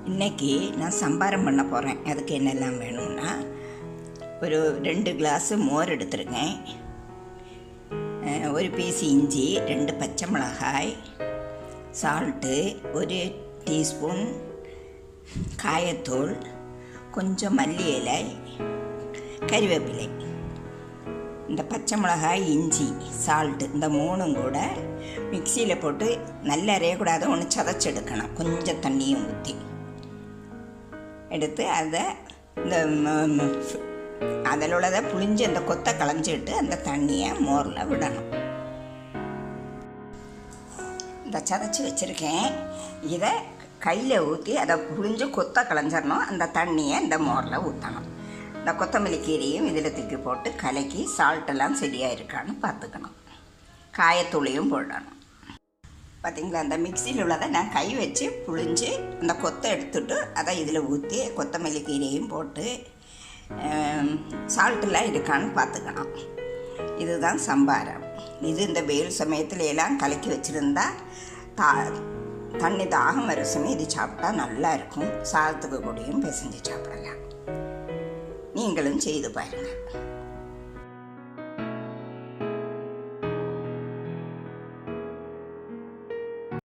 இன்றைக்கி நான் சம்பாரம் பண்ண போகிறேன். அதுக்கு என்னெல்லாம் வேணும்னா, ஒரு 2 கிளாஸு மோர் எடுத்துருக்கேன், ஒரு பீஸ் இஞ்சி, 2 பச்சை மிளகாய், சால்ட்டு, 1 டீஸ்பூன் காயத்தூள், கொஞ்சம் மல்லி இலை, கறிவேப்பிலை. இந்த பச்சை மிளகாய், இஞ்சி, சால்ட்டு இந்த 3ம் கூட மிக்சியில் போட்டு நல்லா அரையக்கூடாது, ஒன்று சதைச்செடுக்கணும். கொஞ்சம் தண்ணியும் ஊற்றி எடுத்து அதை இந்த அதில் உள்ளதை புளிஞ்சு அந்த கொத்தை களைஞ்சிட்டு அந்த தண்ணியை மோரில் விடணும். இந்த சதைச்சி வச்சுருக்கேன், இதை கையில் ஊற்றி அதை புளிஞ்சு கொத்தை களைஞ்சிடணும். அந்த தண்ணியை இந்த மோரில் ஊற்றணும். இந்த கொத்தமல்லி கீரையும் இதில் தூக்கி போட்டு கலக்கி சால்ட்டெல்லாம் சரியாக இருக்கான்னு பார்த்துக்கணும். காயத்தூளையும் போடணும். பார்த்திங்களா, அந்த மிக்சியில் உள்ளதை நான் கை வச்சு புளிஞ்சு அந்த கொத்தை எடுத்துட்டு அதை இதில் ஊற்றி கொத்தமல்லி கீரையும் போட்டு சால்ட்டெல்லாம் இருக்கான்னு பார்த்துக்கணும். இதுதான் சம்பாரம். இது இந்த வெயில் சமயத்துல எல்லாம் கலக்கி வச்சுருந்தா தண்ணி தாகம் வர சமயம் இது சாப்பிட்டா நல்லா இருக்கும். சாதத்துக்கு கூடயும் பிசைஞ்சு சாப்பிடலாம். நீங்களும் செய்து பாருங்கள்.